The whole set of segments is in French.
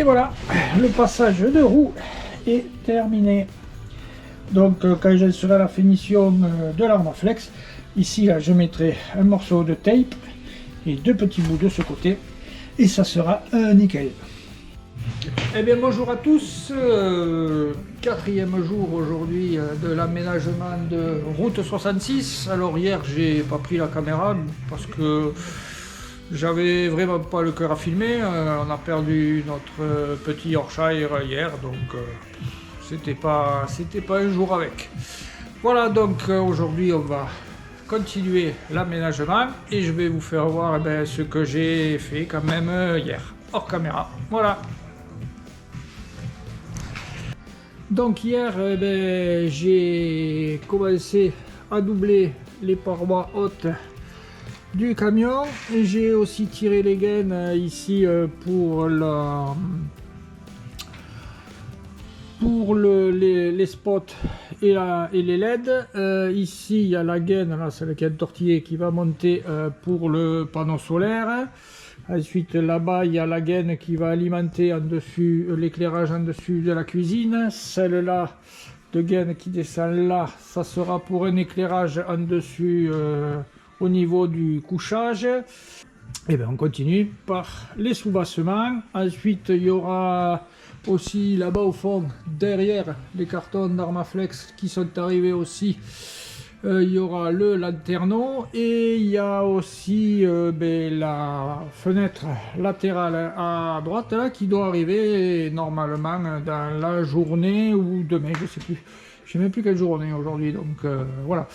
Et voilà, le passage de roue est terminé. Donc quand je serai à la finition de l'Armaflex, ici là, je mettrai un morceau de tape et 2 petits bouts de ce côté et ça sera nickel. Eh bien bonjour à tous, 4e jour aujourd'hui de l'aménagement de route 66. Alors hier j'ai pas pris la caméra parce que j'avais vraiment pas le cœur à filmer. On a perdu notre petit Yorkshire hier, donc c'était pas un jour avec. Voilà, donc aujourd'hui on va continuer l'aménagement et je vais vous faire voir ce que j'ai fait quand même hier, hors caméra. Voilà. Donc hier j'ai commencé à doubler les parois hautes du camion et j'ai aussi tiré les gaines ici pour les spots et les LED. Ici il y a la gaine, là c'est la gaine tortillée qui va monter pour le panneau solaire. Ensuite là-bas il y a la gaine qui va alimenter en dessus l'éclairage en dessus de la cuisine. Celle-là de gaine qui descend là, ça sera pour un éclairage en dessus au niveau du couchage. Et bien on continue par les sous-bassements. Ensuite il y aura aussi là-bas au fond, derrière les cartons d'Armaflex qui sont arrivés aussi, il y aura le lanterneau et il y a aussi la fenêtre latérale à droite là, qui doit arriver normalement dans la journée ou demain, je sais plus. Je sais même plus quelle journée aujourd'hui, donc voilà.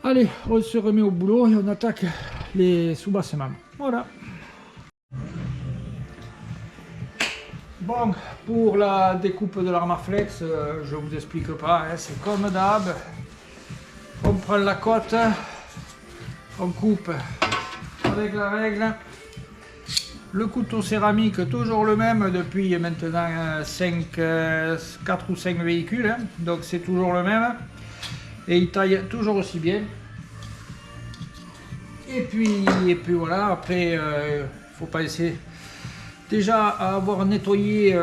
Allez, on se remet au boulot et on attaque les sous-bassements. Voilà. Bon, pour la découpe de l'Armaflex, je vous explique pas, hein, c'est comme d'hab. On prend la côte, on coupe avec la règle. Le couteau céramique, toujours le même depuis maintenant 4 ou 5 véhicules, hein, donc c'est toujours le même. Et il taille toujours aussi bien. Et puis voilà, après il faut penser déjà à avoir nettoyé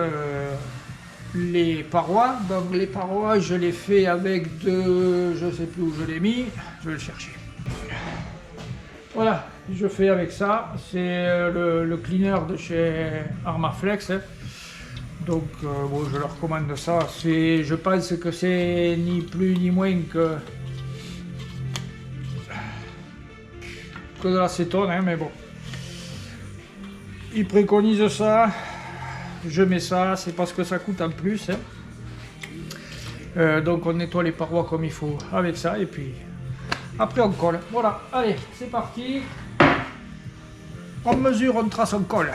les parois. Donc les parois je les fais avec je sais plus où je l'ai mis, je vais le chercher. Voilà, je fais avec ça, c'est le cleaner de chez Armaflex, hein. Donc bon, je leur recommande ça. Je pense que c'est ni plus ni moins que de l'acétone, hein, mais bon. Ils préconisent ça, je mets ça, c'est parce que ça coûte en plus, hein. Donc on nettoie les parois comme il faut avec ça et puis après on colle. Voilà, allez, c'est parti. On mesure, on trace, on colle.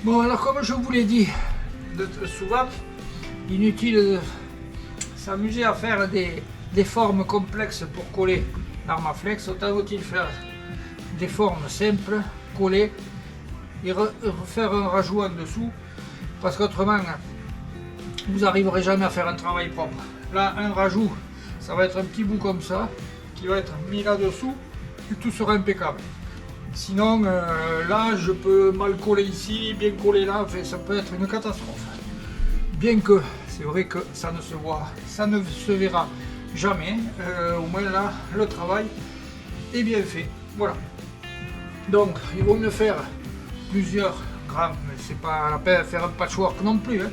Bon, alors comme je vous l'ai dit souvent, inutile de s'amuser à faire des formes complexes pour coller l'Armaflex. Autant vaut-il faire des formes simples, coller et refaire un rajout en dessous, parce qu'autrement vous n'arriverez jamais à faire un travail propre. Là, un rajout, ça va être un petit bout comme ça qui va être mis là-dessous et tout sera impeccable. Sinon, là, je peux mal coller ici, bien coller là, enfin, ça peut être une catastrophe. Bien que, c'est vrai que ça ne se voit, ça ne se verra jamais. Au moins là, le travail est bien fait. Voilà. Donc, il vaut mieux faire plusieurs grands, mais c'est pas la peine de faire un patchwork non plus, hein.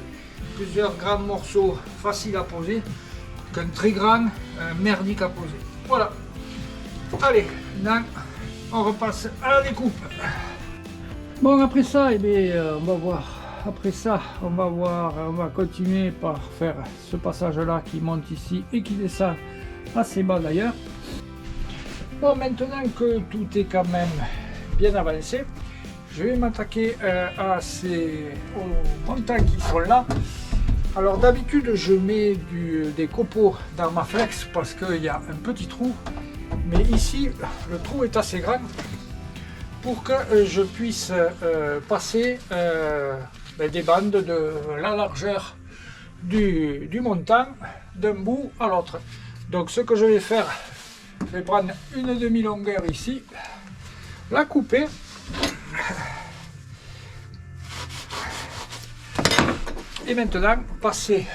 Plusieurs grands morceaux faciles à poser qu'un très grand merdique à poser. Voilà. Allez, maintenant, on repasse à la découpe. Bon, après ça, eh bien, on va voir. Après ça, on va continuer par faire ce passage-là qui monte ici et qui descend assez bas d'ailleurs. Bon, maintenant que tout est quand même bien avancé, je vais m'attaquer aux montants qui sont là. Alors d'habitude, je mets des copeaux dans ma flex parce qu'il y a un petit trou. Mais ici, le trou est assez grand pour que je puisse passer des bandes de la largeur du montant d'un bout à l'autre. Donc ce que je vais faire, je vais prendre une demi-longueur ici, la couper et maintenant passer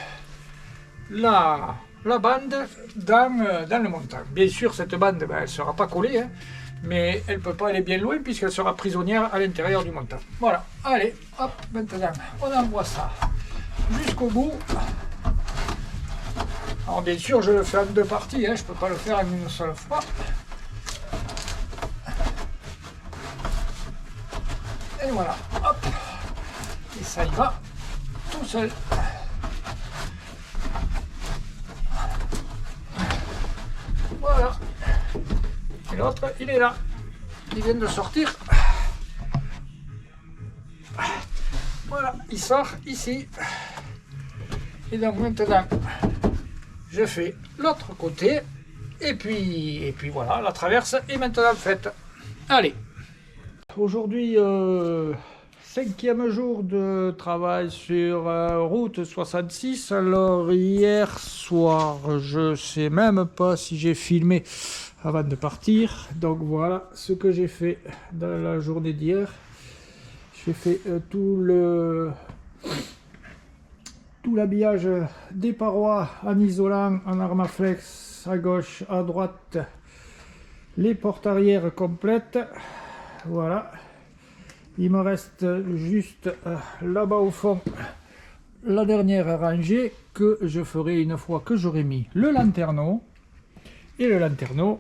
la bande dans le montant. Bien sûr, cette bande, elle ne sera pas collée, hein, mais elle ne peut pas aller bien loin puisqu'elle sera prisonnière à l'intérieur du montant. Voilà, allez, hop, maintenant on envoie ça jusqu'au bout. Alors bien sûr, je le fais en deux parties, hein, je ne peux pas le faire en une seule fois. Et voilà, hop, et ça y va tout seul. Voilà. Et l'autre, il est là. Il vient de sortir. Voilà, il sort ici. Et donc maintenant, je fais l'autre côté. Et puis voilà, la traverse est maintenant faite. Allez. Aujourd'hui, 5e jour de travail sur route 66. Alors hier soir, je sais même pas si j'ai filmé avant de partir. Donc voilà ce que j'ai fait dans la journée d'hier. J'ai fait tout l'habillage des parois en isolant, en Armaflex à gauche, à droite, les portes arrière complètes. Voilà. Il me reste juste là-bas au fond la dernière rangée que je ferai une fois que j'aurai mis le lanterneau. Et le lanterneau,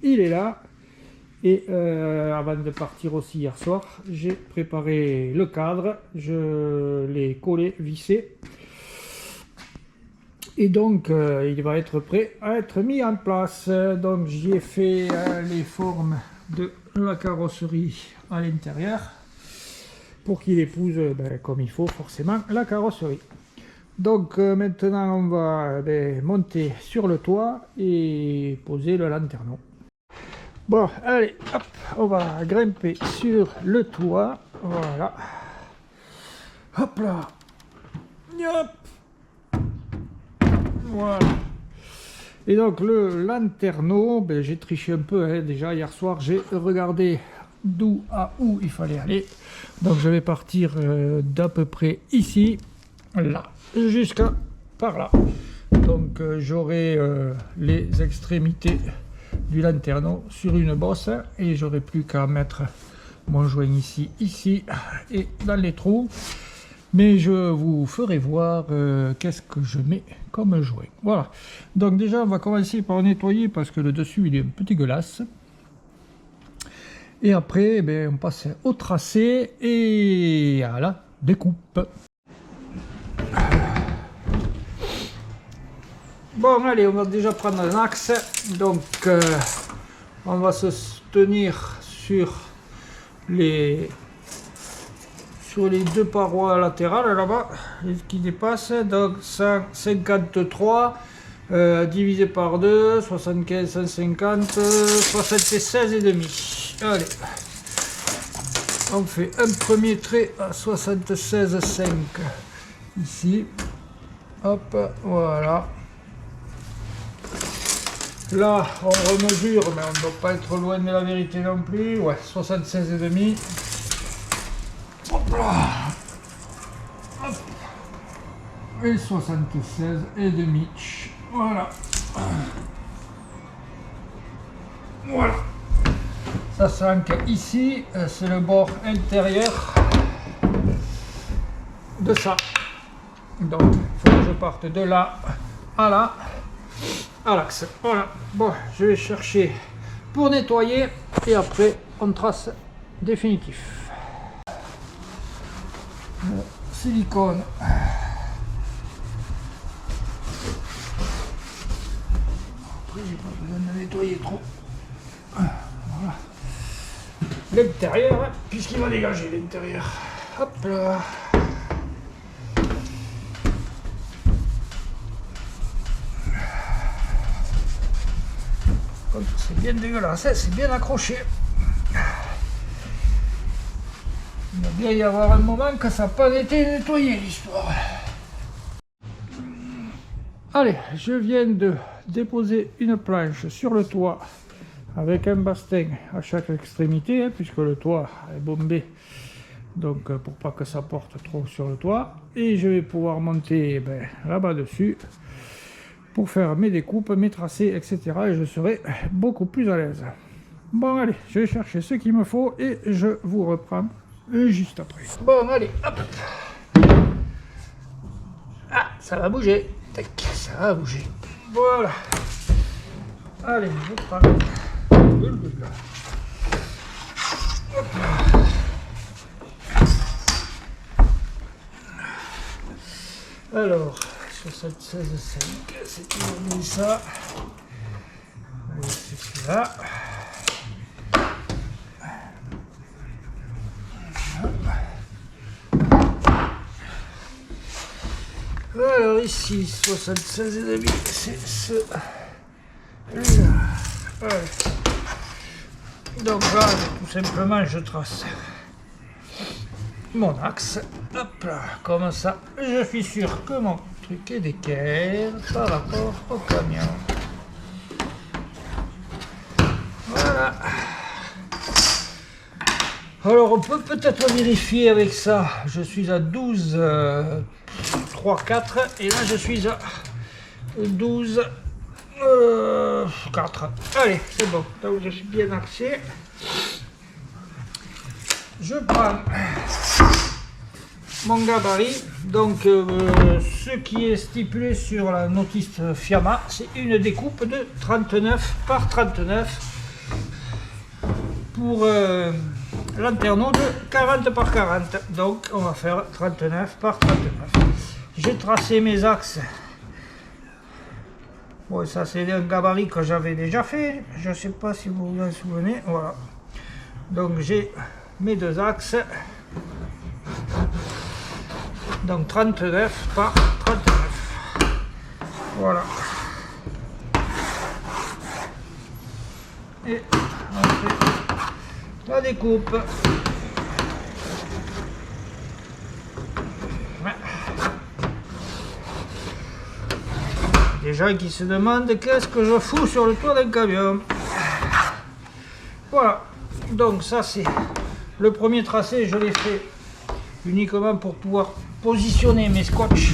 il est là. Et avant de partir aussi hier soir, j'ai préparé le cadre. Je l'ai collé, vissé. Et donc, il va être prêt à être mis en place. Donc, j'y ai fait les formes de la carrosserie à l'intérieur pour qu'il épouse comme il faut forcément la carrosserie. Donc maintenant on va monter sur le toit et poser le lanterneau. Bon allez, hop, on va grimper sur le toit, voilà, hop là, hop, voilà. Et donc le lanterneau, j'ai triché un peu, hein. Déjà hier soir j'ai regardé d'où à où il fallait aller. Donc je vais partir d'à peu près ici, là, jusqu'à par là. Donc j'aurai les extrémités du lanterneau sur une bosse et j'aurai plus qu'à mettre mon joint ici, ici et dans les trous. Mais je vous ferai voir qu'est-ce que je mets comme joint. Voilà. Donc déjà, on va commencer par nettoyer parce que le dessus, il est un peu dégueulasse. Et après, on passe au tracé et à la découpe. Bon, allez, on va déjà prendre un axe. Donc, on va se tenir sur les deux parois latérales là-bas qui dépassent. Donc 153 divisé par 2, 75, 150, 76 et demi. Allez, on fait un premier trait à 76,5 ici. Hop, voilà. Là, on remesure, mais on ne doit pas être loin de la vérité non plus. Ouais, 76 et demi. Hop là. Hop. Et 76 et demi. Voilà. Voilà. Ça sent qu'ici, c'est le bord intérieur de ça. Donc, il faut que je parte de là à là. à l'axe. Voilà, bon, je vais chercher pour nettoyer et après on trace définitif. Le silicone. Après j'ai pas besoin de nettoyer trop. Voilà. L'intérieur, puisqu'il va dégager l'intérieur. Hop là. C'est bien dégueulasse, hein, c'est bien accroché. Il va bien y avoir un moment que ça n'a pas été nettoyé l'histoire. Allez, je viens de déposer une planche sur le toit avec un basting à chaque extrémité, hein, puisque le toit est bombé, donc pour pas que ça porte trop sur le toit. Et je vais pouvoir monter là-bas dessus pour faire mes découpes, mes tracés, etc. Et je serai beaucoup plus à l'aise. Bon allez, je vais chercher ce qu'il me faut et je vous reprends juste après. Bon allez, hop. Ah, ça va bouger. Tac, ça va bouger. Voilà. Allez, je prends. Hop. Alors, 76,5, c'est toujours ça. Allez, c'est celui-là. Alors ici, 76,5, c'est ce. Là. Donc là, tout simplement, je trace mon axe. Hop là, comme ça, je suis sûr que mon truc est d'équerre par rapport au camion. Voilà. Alors on peut peut-être vérifier avec ça. Je suis à 12, 3, 4 et là je suis à 12, 4. Allez, c'est bon. Donc je suis bien axé. Je prends mon gabarit. Donc ce qui est stipulé sur la notice FIAMA, c'est une découpe de 39 par 39 pour lanterneau de 40 par 40. Donc on va faire 39 par 39. J'ai tracé mes axes. Bon, ça c'est un gabarit que j'avais déjà fait. Je ne sais pas si vous vous en souvenez. Voilà. Donc j'ai mes deux axes. Donc 39 par 39. Voilà. Et on fait la découpe. Des gens qui se demandent qu'est-ce que je fous sur le toit d'un camion. Voilà. Donc ça c'est le premier tracé. Je l'ai fait uniquement pour pouvoir positionner mes scotch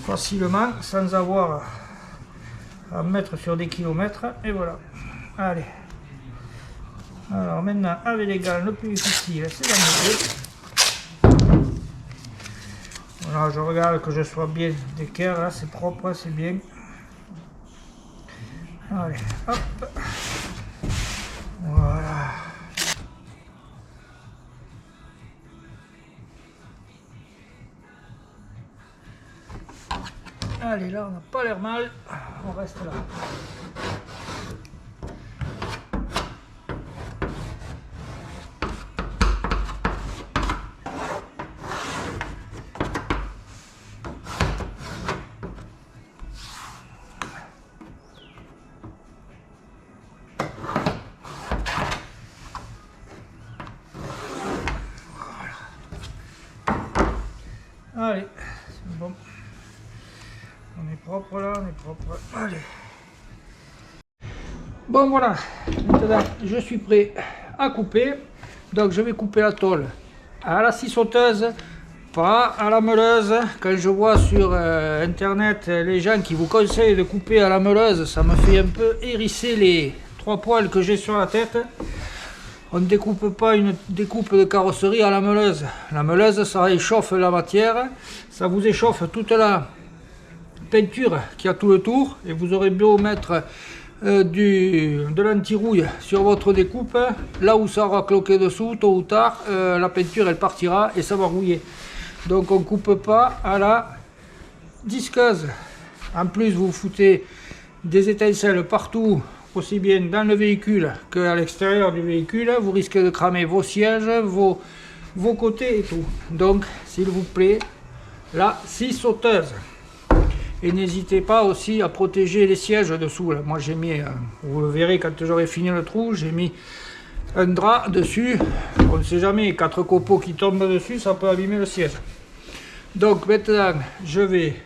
facilement sans avoir à mettre sur des kilomètres. Et voilà. Allez. Alors maintenant avec les gants, le plus difficile c'est d'en mettre. Voilà, je regarde que je sois bien d'équerre, là c'est propre, c'est bien. Allez, hop. Voilà. Allez, là on n'a pas l'air mal, on reste là. Allez, c'est bon. On est propre là, on est propre. Allez. Bon voilà, maintenant je suis prêt à couper. Donc je vais couper la tôle à la scie sauteuse, pas à la meuleuse. Quand je vois sur internet les gens qui vous conseillent de couper à la meuleuse, ça me fait un peu hérisser les 3 poils que j'ai sur la tête. On ne découpe pas une découpe de carrosserie à la meuleuse. La meuleuse, ça échauffe la matière, ça vous échauffe toute la peinture qui a tout le tour, et vous aurez beau mettre de l'anti-rouille sur votre découpe, là où ça aura cloqué dessous, tôt ou tard, la peinture elle partira et ça va rouiller. Donc on coupe pas à la disqueuse. En plus vous foutez des étincelles partout, aussi bien dans le véhicule qu'à l'extérieur du véhicule, vous risquez de cramer vos sièges, vos côtés et tout. Donc s'il vous plaît, la scie sauteuse. Et n'hésitez pas aussi à protéger les sièges dessous. Là. Moi j'ai mis, vous le verrez quand j'aurai fini le trou, j'ai mis un drap dessus. On ne sait jamais, 4 copeaux qui tombent dessus, ça peut abîmer le siège. Donc maintenant je vais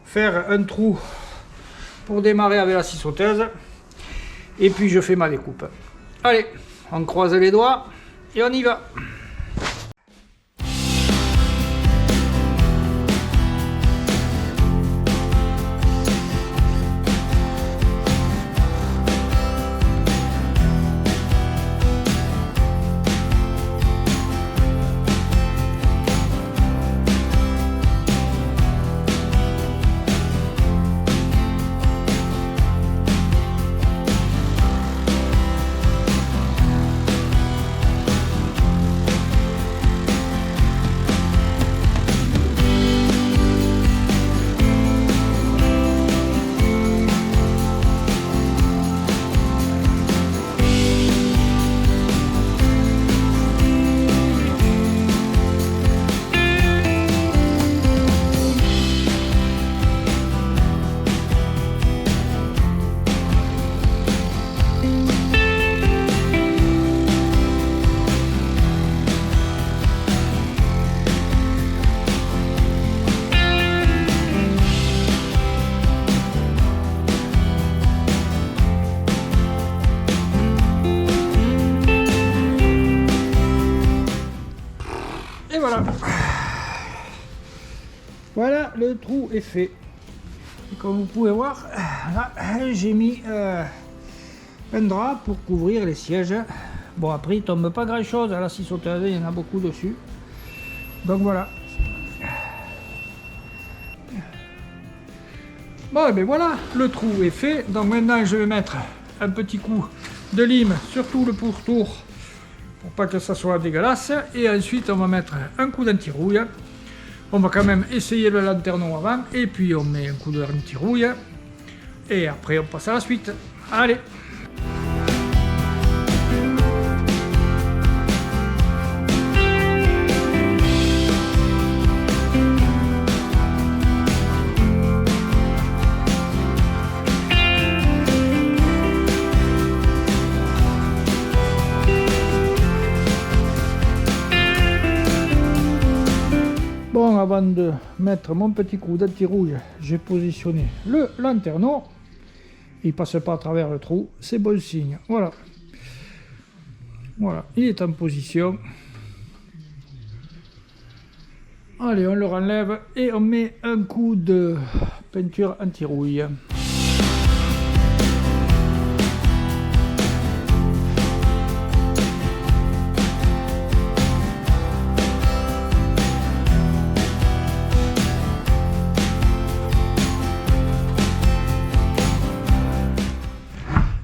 faire un trou pour démarrer avec la scie sauteuse. Et puis je fais ma découpe. Allez, on croise les doigts et on y va. Et voilà. Voilà, le trou est fait. Et comme vous pouvez voir, là, j'ai mis un drap pour couvrir les sièges. Bon, après, il ne tombe pas grand chose à la scie sauteuse, il y en a beaucoup dessus. Donc voilà. Bon, et bien voilà, le trou est fait. Donc maintenant, je vais mettre un petit coup de lime sur tout le pourtour pour pas que ça soit dégueulasse. Et ensuite, on va mettre un coup d'anti-rouille. On va quand même essayer le lanterneau avant. Et puis, on met un coup d'anti-rouille. Et après, on passe à la suite. Allez! Bon, avant de mettre mon petit coup d'anti-rouille, j'ai positionné le lanterneau. Il passe pas à travers le trou, c'est bon signe. Voilà. Voilà, il est en position. Allez, on le renlève et on met un coup de peinture anti-rouille.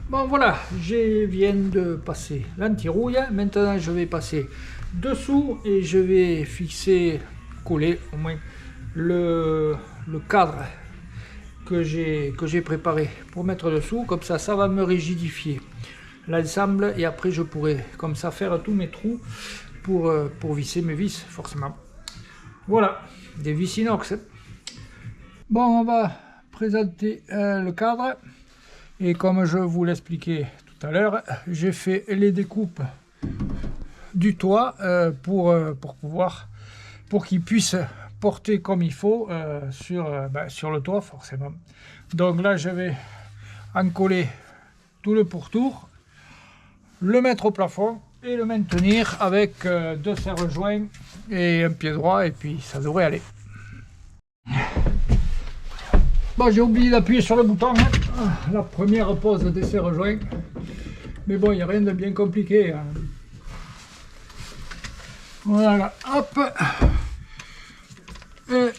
Bon voilà, je viens de passer l'anti-rouille. Maintenant je vais passer dessous et je vais fixer, coller au moins le cadre que j'ai préparé pour mettre dessous. Comme ça, ça va me rigidifier l'ensemble et après je pourrai comme ça faire tous mes trous pour visser mes vis forcément. Voilà, des vis inox. Bon, on va présenter le cadre. Et comme je vous l'expliquais tout à l'heure, j'ai fait les découpes du toit pour qu'il puisse porter comme il faut sur le toit forcément. Donc là, je vais en coller tout le pourtour, le mettre au plafond et le maintenir avec deux serre-joints et un pied droit et puis ça devrait aller. Bon, j'ai oublié d'appuyer sur le bouton, la première pose des serre-joints, mais bon, il n'y a rien de bien compliqué. Voilà, hop, et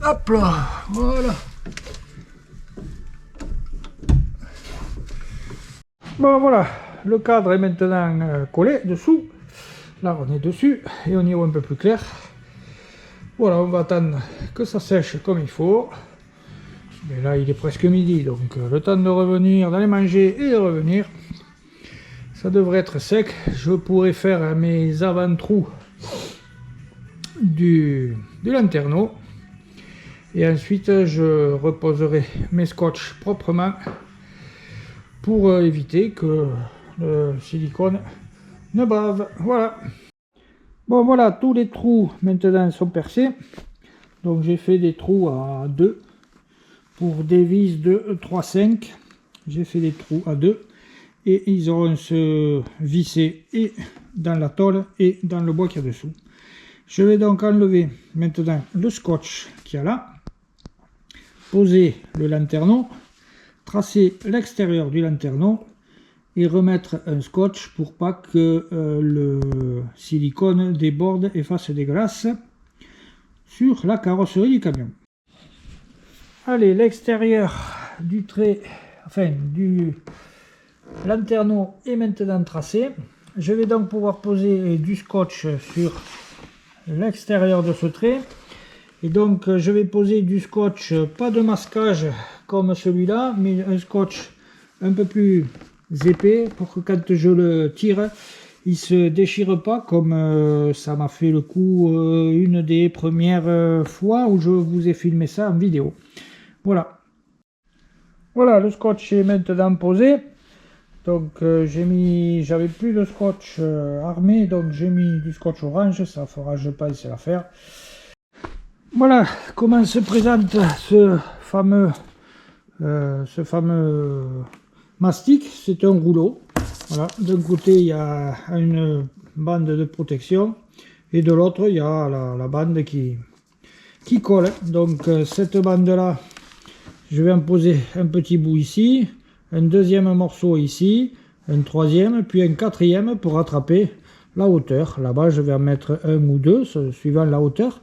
hop là, voilà. Bon voilà, le cadre est maintenant collé dessous. Là on est dessus et on y voit un peu plus clair. Voilà, on va attendre que ça sèche comme il faut. Mais là il est presque midi, donc le temps de revenir, d'aller manger et de revenir. Ça devrait être sec. Je pourrai faire mes avant-trous du lanterneau. Et ensuite je reposerai mes scotch proprement pour éviter que le silicone ne bave. Voilà. Bon voilà, tous les trous maintenant sont percés. Donc j'ai fait des trous à 2 pour des vis de 3,5. J'ai fait des trous à 2 et ils auront se visser et dans la tôle et dans le bois qu'il y a dessous. Je vais donc enlever maintenant le scotch qu'il y a là, poser le lanterneau, tracer l'extérieur du lanterneau et remettre un scotch pour pas que le silicone déborde et fasse des glaces sur la carrosserie du camion. Allez, l'extérieur du trait, enfin du lanterneau est maintenant tracé. Je vais donc pouvoir poser du scotch sur l'extérieur de ce trait. Et donc je vais poser du scotch, pas de masquage comme celui-là, mais un scotch un peu plus épais pour que quand je le tire, il se déchire pas comme ça m'a fait le coup une des premières fois où je vous ai filmé ça en vidéo. Voilà. Voilà, le scotch est maintenant posé. Donc j'avais plus de scotch armé, donc j'ai mis du scotch orange, ça fera je pense l'affaire. Voilà comment se présente ce fameux mastic. C'est un rouleau. Voilà. D'un côté il y a une bande de protection et de l'autre il y a la bande qui colle. Donc cette bande là, je vais en poser un petit bout ici, un deuxième morceau ici, un troisième, puis un quatrième pour rattraper la hauteur. Là-bas je vais en mettre un ou deux suivant la hauteur,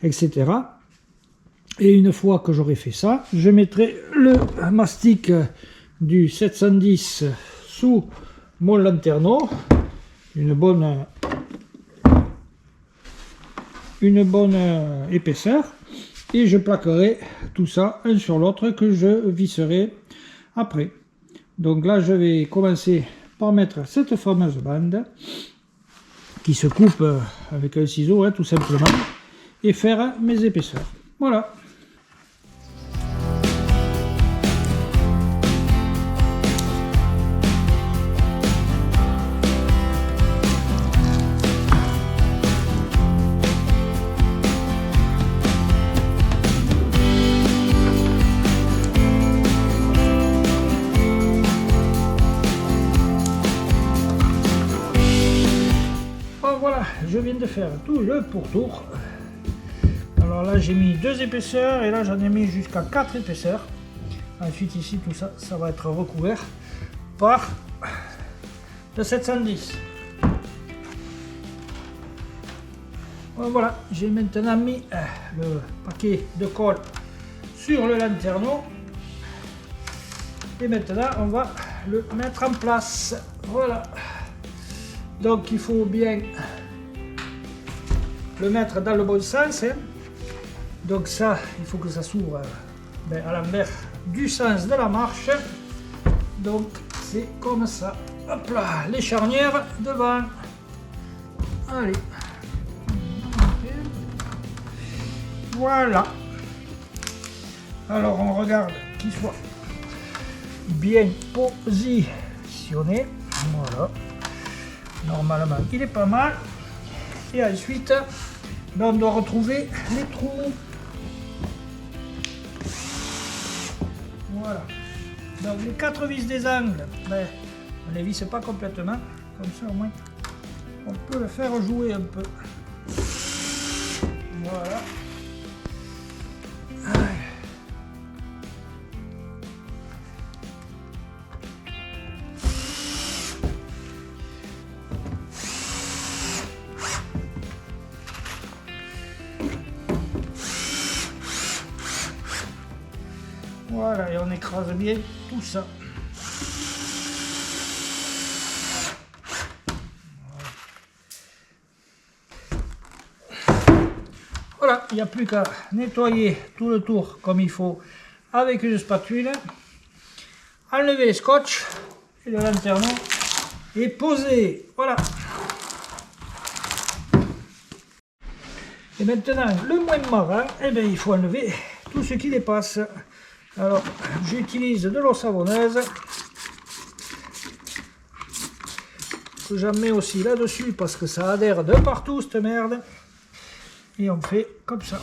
etc. Et une fois que j'aurai fait ça, je mettrai le mastic du 710 sous mon lanterneau, une bonne épaisseur, et je plaquerai tout ça un sur l'autre que je visserai après. Donc là je vais commencer par mettre cette fameuse bande qui se coupe avec un ciseau, hein, tout simplement, et faire mes épaisseurs. Voilà. Voilà, je viens de faire tout le pourtour. Alors là j'ai mis 2 épaisseurs et là j'en ai mis jusqu'à 4 épaisseurs. Ensuite ici tout ça, ça va être recouvert par le 710. Voilà, j'ai maintenant mis le paquet de colle sur le lanterneau. Et maintenant on va le mettre en place. Voilà. Donc il faut bien le mettre dans le bon sens. Hein. Donc ça, il faut que ça s'ouvre à l'envers du sens de la marche. Donc c'est comme ça. Hop là, les charnières devant. Allez. Voilà. Alors on regarde qu'il soit bien positionné. Voilà. Normalement, il est pas mal. Et ensuite, on doit retrouver les trous. Voilà. Donc les 4 vis des angles, ben, on ne les visse pas complètement. Comme ça au moins, on peut le faire jouer un peu. Voilà. Voilà, et on écrase bien tout ça. Voilà, il n'y a plus qu'à nettoyer tout le tour comme il faut avec une spatule, enlever les scotch et le lanterneau et poser. Voilà. Et maintenant, le moins marrant, eh bien, il faut enlever tout ce qui dépasse. Alors, j'utilise de l'eau savonneuse que j'en mets aussi là-dessus parce que ça adhère de partout cette merde. Et on fait comme ça.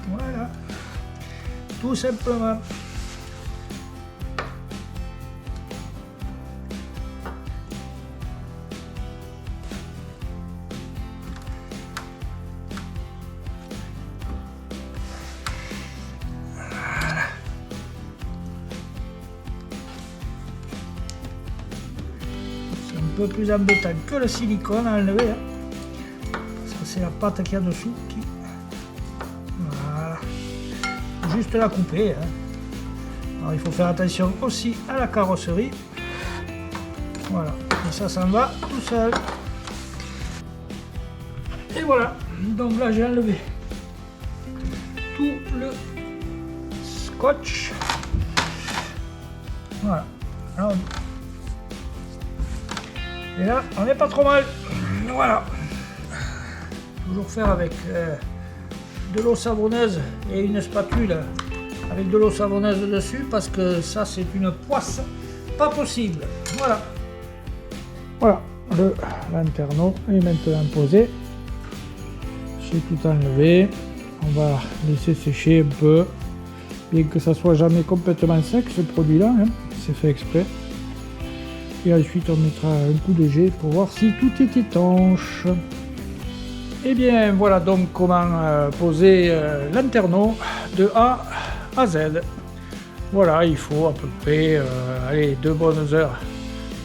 Voilà, tout simplement. Un peu plus embêtant que le silicone à enlever, hein. Parce que c'est la pâte qu'il y a dessous qui... Voilà. Juste la couper, hein. Alors il faut faire attention aussi à la carrosserie. Voilà, et ça s'en va tout seul. Et voilà, donc là j'ai enlevé tout le scotch. Voilà. Alors, et là, on n'est pas trop mal. Voilà. Toujours faire avec de l'eau savonneuse et une spatule avec de l'eau savonneuse dessus parce que ça c'est une poisse pas possible. Voilà. Voilà, le lanterneau est maintenant posé. J'ai tout enlevé. On va laisser sécher un peu, bien que ça soit jamais complètement sec ce produit-là, hein. C'est fait exprès. Et ensuite on mettra un coup de jet pour voir si tout est étanche. Et bien voilà donc comment poser lanterneau de A à Z. Voilà, il faut à peu près allez, 2 bonnes heures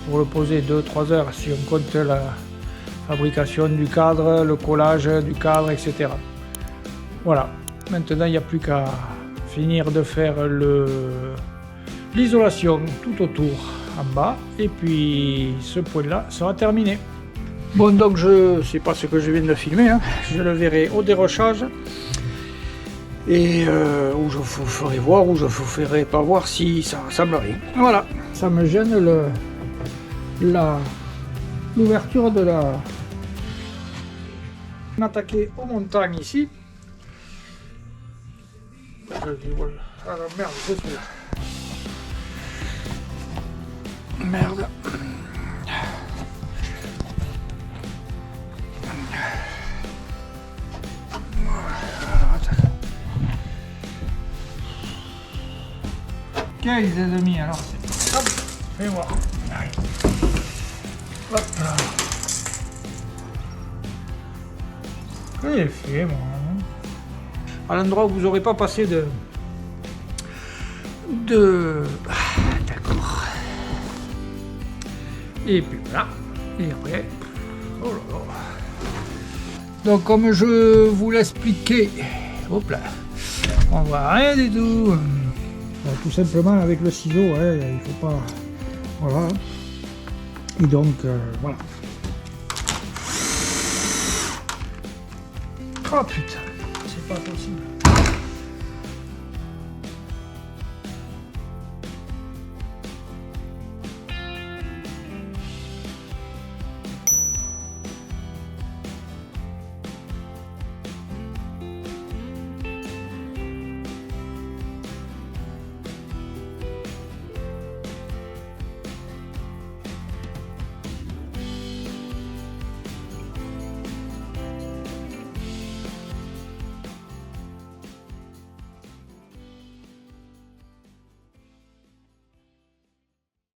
pour le poser, 2-3 heures si on compte la fabrication du cadre, le collage du cadre, etc. Voilà, maintenant il n'y a plus qu'à finir de faire l'isolation tout autour en bas et puis ce point là sera terminé. Bon, donc je sais pas ce que je viens de filmer, hein. Je le verrai au dérochage et où je vous ferai voir, ou je vous ferai pas voir si ça ressemble à rien. Voilà, ça me gêne l'ouverture de la... M'attaquer aux montagnes ici. Ah la merde, c'est celui-là. Merde. Quels ennemis alors? Hop, fais voir. Hop là. Que j'ai fait moi? À l'endroit où vous n'aurez pas passé de... Ah, d'accord. Et puis voilà. Et après... Oh là là. Donc comme je vous l'expliquais... Hop là. On voit rien du tout. Tout simplement avec le ciseau, hein, il faut pas... Voilà. Et donc, voilà. Oh putain, c'est pas possible.